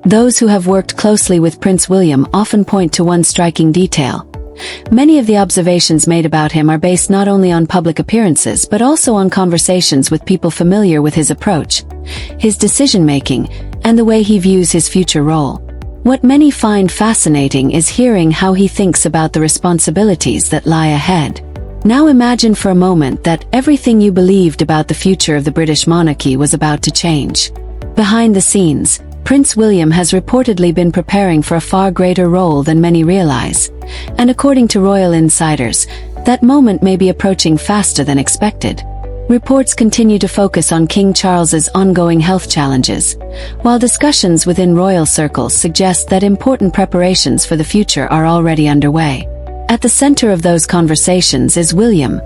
Those who have worked closely with Prince William often point to one striking detail. Many of the observations made about him are based not only on public appearances but also on conversations with people familiar with his approach, his decision-making, and the way he views his future role. What many find fascinating is hearing how he thinks about the responsibilities that lie ahead. Now imagine for a moment that everything you believed about the future of the British monarchy was about to change. Behind the scenes, Prince William has reportedly been preparing for a far greater role than many realize, and according to royal insiders, that moment may be approaching faster than expected. Reports continue to focus on King Charles's ongoing health challenges, while discussions within royal circles suggest that important preparations for the future are already underway. At the center of those conversations is William,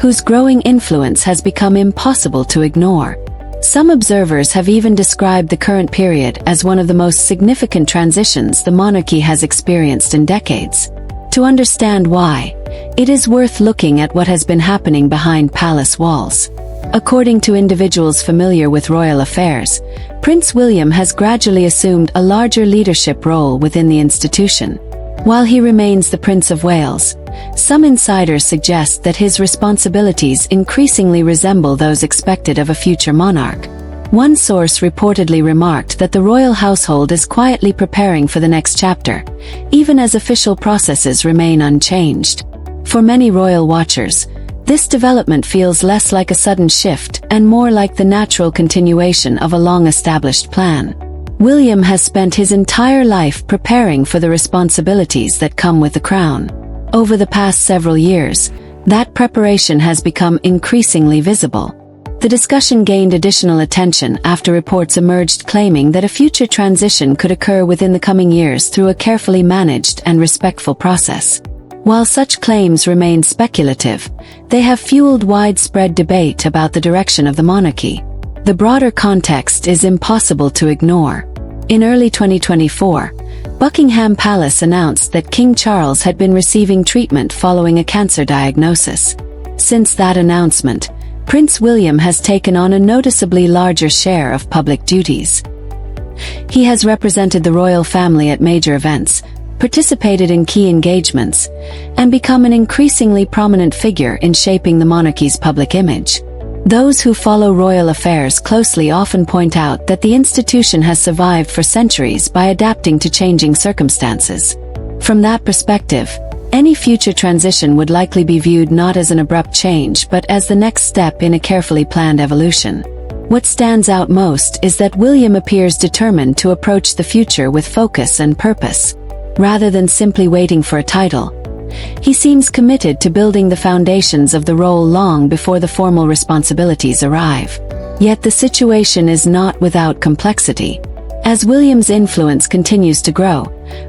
whose growing influence has become impossible to ignore. Some observers have even described the current period as one of the most significant transitions the monarchy has experienced in decades. To understand why, it is worth looking at what has been happening behind palace walls. According to individuals familiar with royal affairs, Prince William has gradually assumed a larger leadership role within the institution. While he remains the Prince of Wales, some insiders suggest that his responsibilities increasingly resemble those expected of a future monarch. One source reportedly remarked that the royal household is quietly preparing for the next chapter, even as official processes remain unchanged. For many royal watchers, this development feels less like a sudden shift and more like the natural continuation of a long-established plan. William has spent his entire life preparing for the responsibilities that come with the crown. Over the past several years, that preparation has become increasingly visible. The discussion gained additional attention after reports emerged claiming that a future transition could occur within the coming years through a carefully managed and respectful process. While such claims remain speculative, they have fueled widespread debate about the direction of the monarchy. The broader context is impossible to ignore. In early 2024, Buckingham Palace announced that King Charles had been receiving treatment following a cancer diagnosis. Since that announcement, Prince William has taken on a noticeably larger share of public duties. He has represented the royal family at major events, participated in key engagements, and become an increasingly prominent figure in shaping the monarchy's public image. Those who follow royal affairs closely often point out that the institution has survived for centuries by adapting to changing circumstances. From that perspective, any future transition would likely be viewed not as an abrupt change but as the next step in a carefully planned evolution. What stands out most is that William appears determined to approach the future with focus and purpose. Rather than simply waiting for a title, he seems committed to building the foundations of the role long before the formal responsibilities arrive. Yet the situation is not without complexity. As William's influence continues to grow,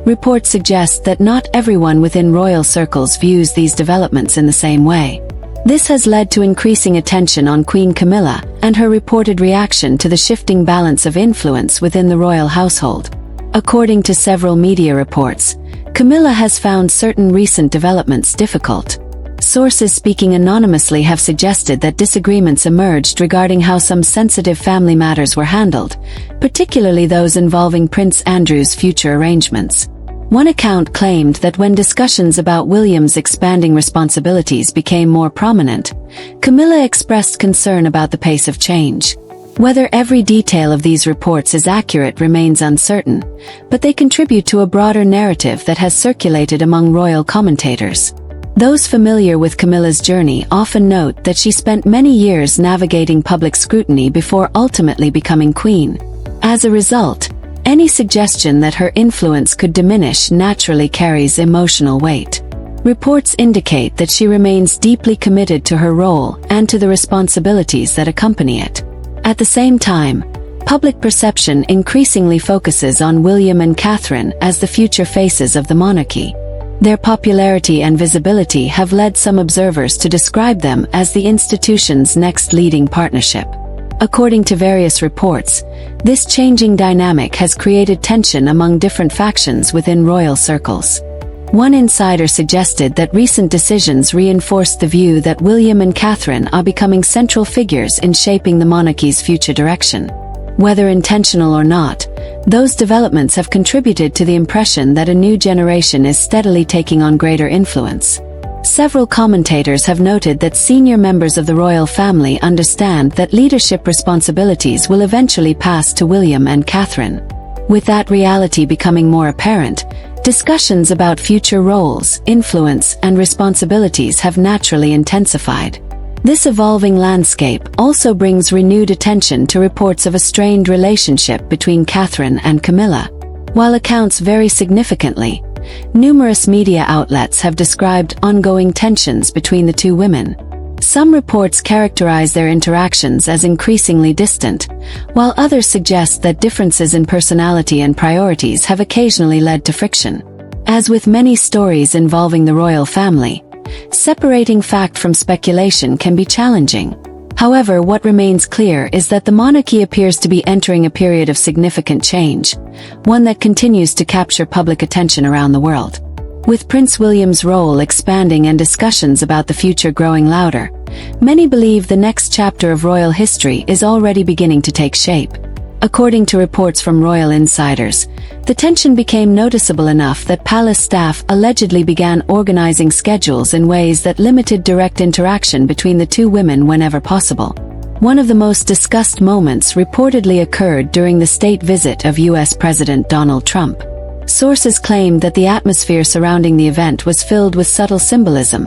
reports suggest that not everyone within royal circles views these developments in the same way. This has led to increasing attention on Queen Camilla and her reported reaction to the shifting balance of influence within the royal household. According to several media reports, Camilla has found certain recent developments difficult. Sources speaking anonymously have suggested that disagreements emerged regarding how some sensitive family matters were handled, particularly those involving Prince Andrew's future arrangements. One account claimed that when discussions about William's expanding responsibilities became more prominent, Camilla expressed concern about the pace of change. Whether every detail of these reports is accurate remains uncertain, but they contribute to a broader narrative that has circulated among royal commentators. Those familiar with Camilla's journey often note that she spent many years navigating public scrutiny before ultimately becoming queen. As a result, any suggestion that her influence could diminish naturally carries emotional weight. Reports indicate that she remains deeply committed to her role and to the responsibilities that accompany it. At the same time, public perception increasingly focuses on William and Catherine as the future faces of the monarchy. Their popularity and visibility have led some observers to describe them as the institution's next leading partnership. According to various reports, this changing dynamic has created tension among different factions within royal circles. One insider suggested that recent decisions reinforced the view that William and Catherine are becoming central figures in shaping the monarchy's future direction. Whether intentional or not, Those developments have contributed to the impression that a new generation is steadily taking on greater influence. Several commentators have noted that senior members of the royal family understand that leadership responsibilities will eventually pass to William and Catherine. With that reality becoming more apparent, discussions about future roles, influence, and responsibilities have naturally intensified. This evolving landscape also brings renewed attention to reports of a strained relationship between Catherine and Camilla. While accounts vary significantly, numerous media outlets have described ongoing tensions between the two women. Some reports characterize their interactions as increasingly distant, while others suggest that differences in personality and priorities have occasionally led to friction. As with many stories involving the royal family, separating fact from speculation can be challenging. However, what remains clear is that the monarchy appears to be entering a period of significant change, one that continues to capture public attention around the world. With Prince William's role expanding and discussions about the future growing louder, many believe the next chapter of royal history is already beginning to take shape. According to reports from royal insiders, the tension became noticeable enough that palace staff allegedly began organizing schedules in ways that limited direct interaction between the two women whenever possible. One of the most discussed moments reportedly occurred during the state visit of U.S. President Donald Trump. Sources claimed that the atmosphere surrounding the event was filled with subtle symbolism,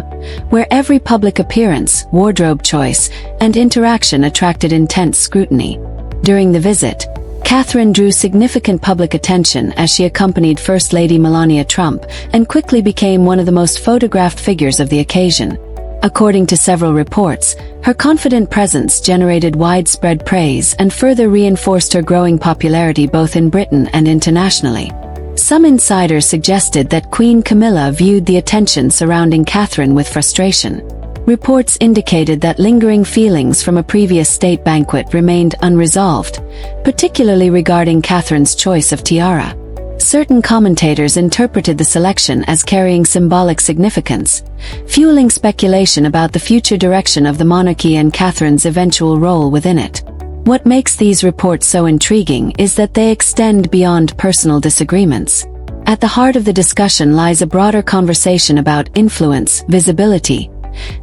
where every public appearance, wardrobe choice, and interaction attracted intense scrutiny. During the visit, Catherine drew significant public attention as she accompanied First Lady Melania Trump and quickly became one of the most photographed figures of the occasion. According to several reports, her confident presence generated widespread praise and further reinforced her growing popularity both in Britain and internationally. Some insiders suggested that Queen Camilla viewed the attention surrounding Catherine with frustration. Reports indicated that lingering feelings from a previous state banquet remained unresolved, particularly regarding Catherine's choice of tiara. Certain commentators interpreted the selection as carrying symbolic significance, fueling speculation about the future direction of the monarchy and Catherine's eventual role within it. What makes these reports so intriguing is that they extend beyond personal disagreements. At the heart of the discussion lies a broader conversation about influence, visibility,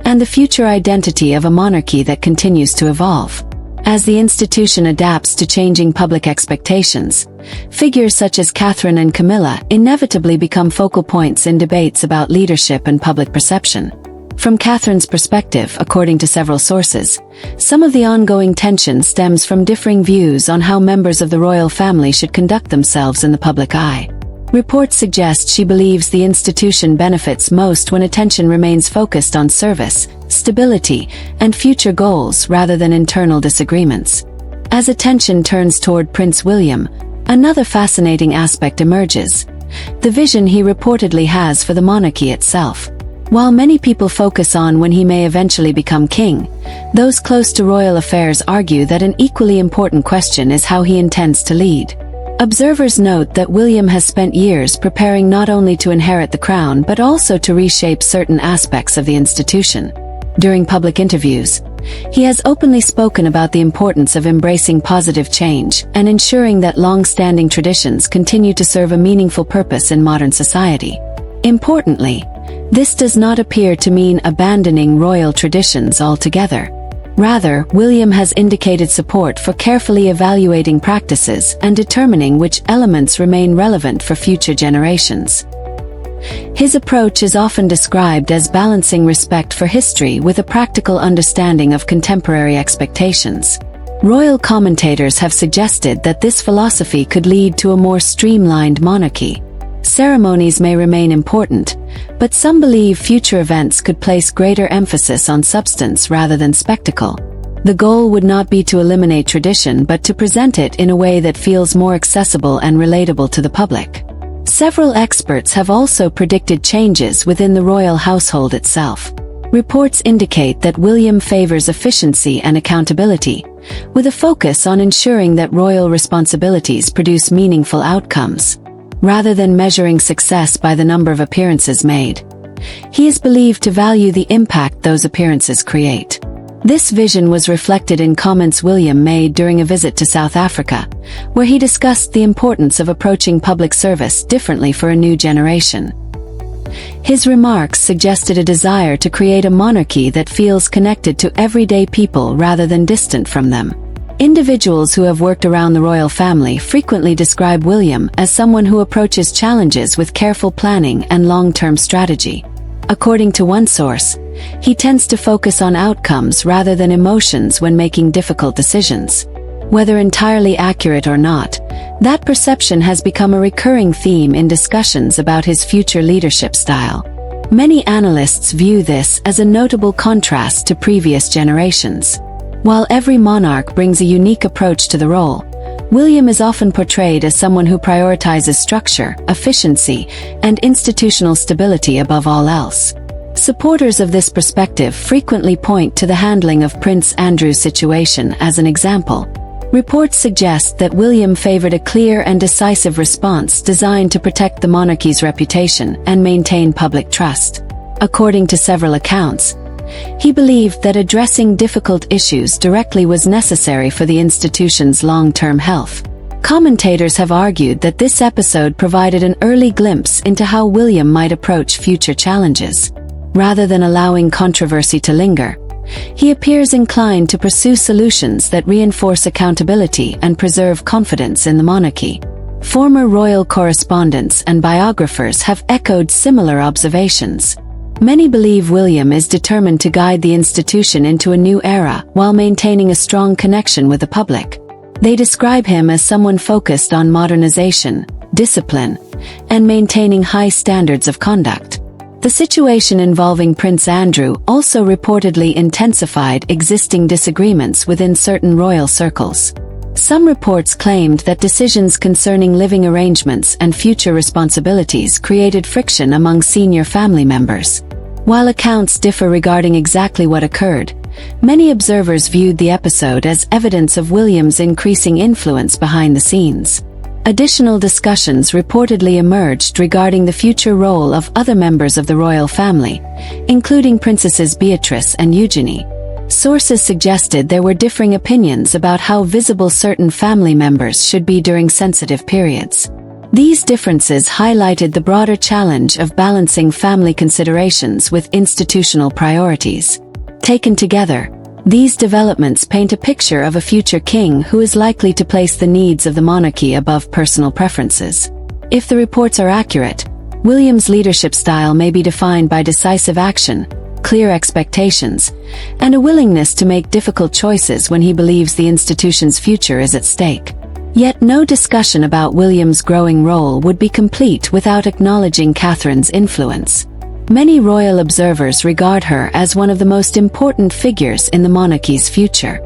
and the future identity of a monarchy that continues to evolve. As the institution adapts to changing public expectations, figures such as Catherine and Camilla inevitably become focal points in debates about leadership and public perception. From Catherine's perspective, according to several sources, some of the ongoing tension stems from differing views on how members of the royal family should conduct themselves in the public eye. Reports suggest she believes the institution benefits most when attention remains focused on service, stability, and future goals rather than internal disagreements. As attention turns toward Prince William, another fascinating aspect emerges: the vision he reportedly has for the monarchy itself. While many people focus on when he may eventually become king, those close to royal affairs argue that an equally important question is how he intends to lead. Observers note that William has spent years preparing not only to inherit the crown but also to reshape certain aspects of the institution. During public interviews, he has openly spoken about the importance of embracing positive change and ensuring that long-standing traditions continue to serve a meaningful purpose in modern society. Importantly, this does not appear to mean abandoning royal traditions altogether. Rather, William has indicated support for carefully evaluating practices and determining which elements remain relevant for future generations. His approach is often described as balancing respect for history with a practical understanding of contemporary expectations. Royal commentators have suggested that this philosophy could lead to a more streamlined monarchy. Ceremonies may remain important, but some believe future events could place greater emphasis on substance rather than spectacle. The goal would not be to eliminate tradition but to present it in a way that feels more accessible and relatable to the public. Several experts have also predicted changes within the royal household itself. Reports indicate that William favors efficiency and accountability, with a focus on ensuring that royal responsibilities produce meaningful outcomes. Rather than measuring success by the number of appearances made, he is believed to value the impact those appearances create. This vision was reflected in comments William made during a visit to South Africa, where he discussed the importance of approaching public service differently for a new generation. His remarks suggested a desire to create a monarchy that feels connected to everyday people rather than distant from them. Individuals who have worked around the royal family frequently describe William as someone who approaches challenges with careful planning and long-term strategy. According to one source, he tends to focus on outcomes rather than emotions when making difficult decisions. Whether entirely accurate or not, that perception has become a recurring theme in discussions about his future leadership style. Many analysts view this as a notable contrast to previous generations. While every monarch brings a unique approach to the role, William is often portrayed as someone who prioritizes structure, efficiency, and institutional stability above all else. Supporters of this perspective frequently point to the handling of Prince Andrew's situation as an example. Reports suggest that William favored a clear and decisive response designed to protect the monarchy's reputation and maintain public trust. According to several accounts, he believed that addressing difficult issues directly was necessary for the institution's long-term health. Commentators have argued that this episode provided an early glimpse into how William might approach future challenges. Rather than allowing controversy to linger, he appears inclined to pursue solutions that reinforce accountability and preserve confidence in the monarchy. Former royal correspondents and biographers have echoed similar observations. Many believe William is determined to guide the institution into a new era while maintaining a strong connection with the public. They describe him as someone focused on modernization, discipline, and maintaining high standards of conduct. The situation involving Prince Andrew also reportedly intensified existing disagreements within certain royal circles. Some reports claimed that decisions concerning living arrangements and future responsibilities created friction among senior family members. While accounts differ regarding exactly what occurred, many observers viewed the episode as evidence of William's increasing influence behind the scenes. Additional discussions reportedly emerged regarding the future role of other members of the royal family, including Princesses Beatrice and Eugenie. Sources suggested there were differing opinions about how visible certain family members should be during sensitive periods. These differences highlighted the broader challenge of balancing family considerations with institutional priorities. Taken together, these developments paint a picture of a future king who is likely to place the needs of the monarchy above personal preferences. If the reports are accurate, William's leadership style may be defined by decisive action, clear expectations, and a willingness to make difficult choices when he believes the institution's future is at stake. Yet no discussion about William's growing role would be complete without acknowledging Catherine's influence. Many royal observers regard her as one of the most important figures in the monarchy's future.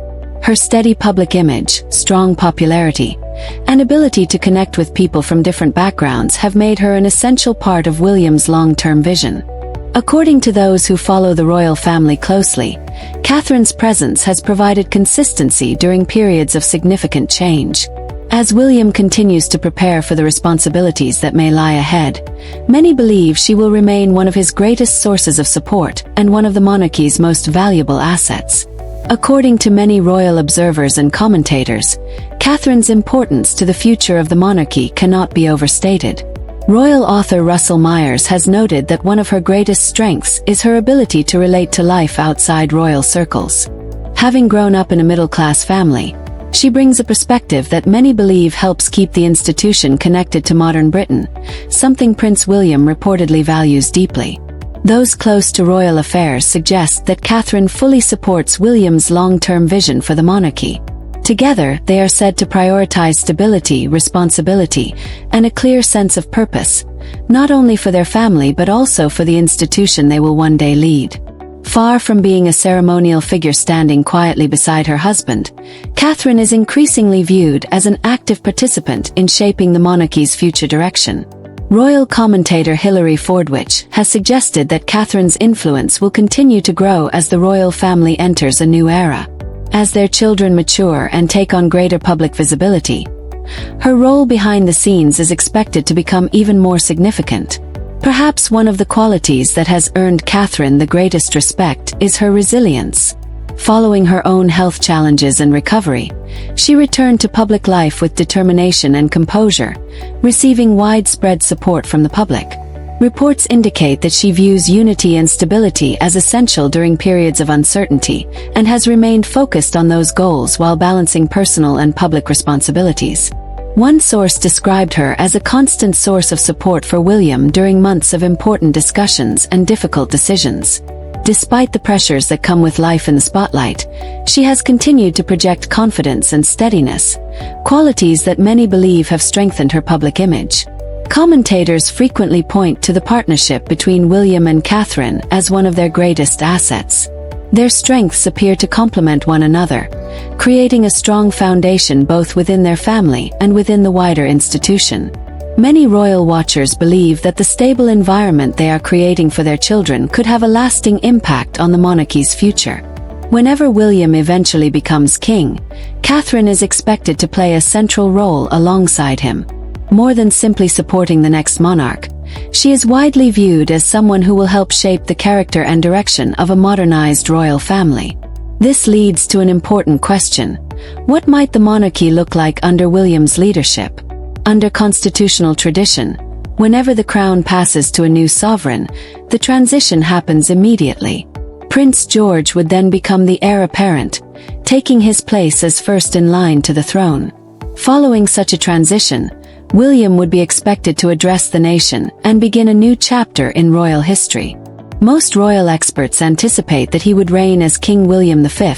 Her steady public image, strong popularity, and ability to connect with people from different backgrounds have made her an essential part of William's long-term vision. According to those who follow the royal family closely, Catherine's presence has provided consistency during periods of significant change. As William continues to prepare for the responsibilities that may lie ahead, many believe she will remain one of his greatest sources of support and one of the monarchy's most valuable assets. According to many royal observers and commentators, Catherine's importance to the future of the monarchy cannot be overstated. Royal author Russell Myers has noted that one of her greatest strengths is her ability to relate to life outside royal circles. Having grown up in a middle-class family, she brings a perspective that many believe helps keep the institution connected to modern Britain, something Prince William reportedly values deeply. Those close to royal affairs suggest that Catherine fully supports William's long-term vision for the monarchy. Together, they are said to prioritize stability, responsibility, and a clear sense of purpose, not only for their family but also for the institution they will one day lead. Far from being a ceremonial figure standing quietly beside her husband, Catherine is increasingly viewed as an active participant in shaping the monarchy's future direction. Royal commentator Hilary Fordwich has suggested that Catherine's influence will continue to grow as the royal family enters a new era. As their children mature and take on greater public visibility, her role behind the scenes is expected to become even more significant. Perhaps one of the qualities that has earned Catherine the greatest respect is her resilience. Following her own health challenges and recovery, she returned to public life with determination and composure, receiving widespread support from the public. Reports indicate that she views unity and stability as essential during periods of uncertainty and has remained focused on those goals while balancing personal and public responsibilities. One source described her as a constant source of support for William during months of important discussions and difficult decisions. Despite the pressures that come with life in the spotlight, she has continued to project confidence and steadiness, qualities that many believe have strengthened her public image. Commentators frequently point to the partnership between William and Catherine as one of their greatest assets. Their strengths appear to complement one another, creating a strong foundation both within their family and within the wider institution. Many royal watchers believe that the stable environment they are creating for their children could have a lasting impact on the monarchy's future. Whenever William eventually becomes king, Catherine is expected to play a central role alongside him. More than simply supporting the next monarch, she is widely viewed as someone who will help shape the character and direction of a modernized royal family. This leads to an important question. What might the monarchy look like under William's leadership? Under constitutional tradition, whenever the crown passes to a new sovereign, the transition happens immediately. Prince George would then become the heir apparent, taking his place as first in line to the throne. Following such a transition, William would be expected to address the nation and begin a new chapter in royal history. Most royal experts anticipate that he would reign as King William V,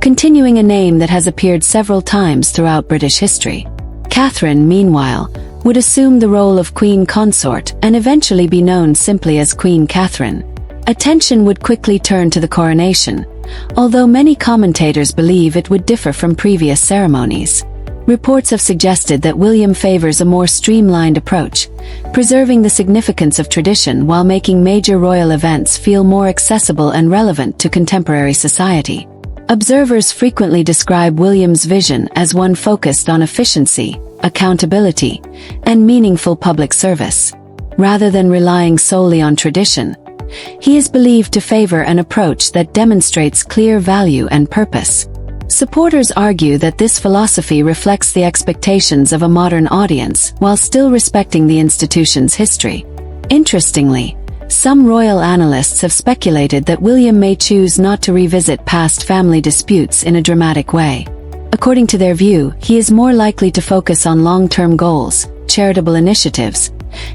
continuing a name that has appeared several times throughout British history. Catherine, meanwhile, would assume the role of Queen Consort and eventually be known simply as Queen Catherine. Attention would quickly turn to the coronation, although many commentators believe it would differ from previous ceremonies. Reports have suggested that William favors a more streamlined approach, preserving the significance of tradition while making major royal events feel more accessible and relevant to contemporary society. Observers frequently describe William's vision as one focused on efficiency, accountability, and meaningful public service. Rather than relying solely on tradition, he is believed to favor an approach that demonstrates clear value and purpose. Supporters argue that this philosophy reflects the expectations of a modern audience while still respecting the institution's history. Interestingly, some royal analysts have speculated that William may choose not to revisit past family disputes in a dramatic way. According to their view, he is more likely to focus on long-term goals, charitable initiatives,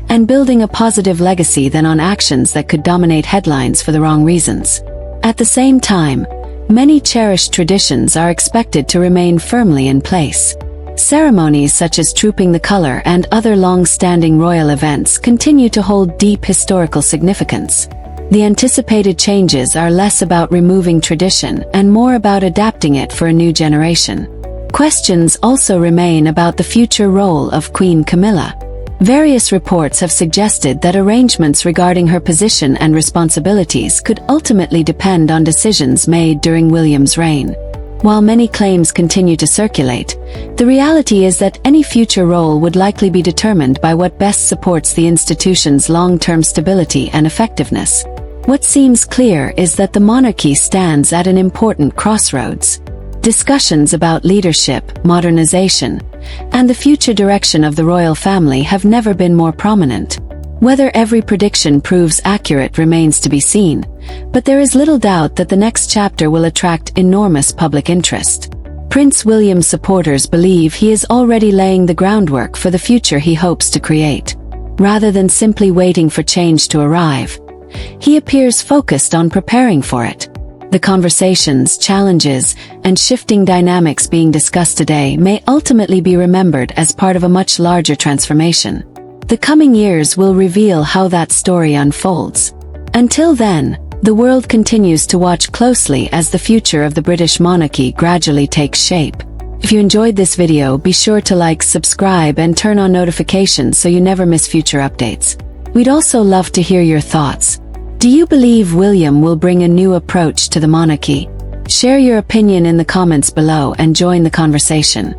and building a positive legacy than on actions that could dominate headlines for the wrong reasons. At the same time, many cherished traditions are expected to remain firmly in place. Ceremonies such as Trooping the Colour and other long-standing royal events continue to hold deep historical significance. The anticipated changes are less about removing tradition and more about adapting it for a new generation. Questions also remain about the future role of Queen Camilla. Various reports have suggested that arrangements regarding her position and responsibilities could ultimately depend on decisions made during William's reign. While many claims continue to circulate, the reality is that any future role would likely be determined by what best supports the institution's long-term stability and effectiveness. What seems clear is that the monarchy stands at an important crossroads. Discussions about leadership, modernization, and the future direction of the royal family have never been more prominent. Whether every prediction proves accurate remains to be seen, but there is little doubt that the next chapter will attract enormous public interest. Prince William's supporters believe he is already laying the groundwork for the future he hopes to create. Rather than simply waiting for change to arrive, he appears focused on preparing for it. The conversations, challenges, and shifting dynamics being discussed today may ultimately be remembered as part of a much larger transformation. The coming years will reveal how that story unfolds. Until then, the world continues to watch closely as the future of the British monarchy gradually takes shape. If you enjoyed this video, be sure to like, subscribe, and turn on notifications so you never miss future updates. We'd also love to hear your thoughts. Do you believe William will bring a new approach to the monarchy? Share your opinion in the comments below and join the conversation.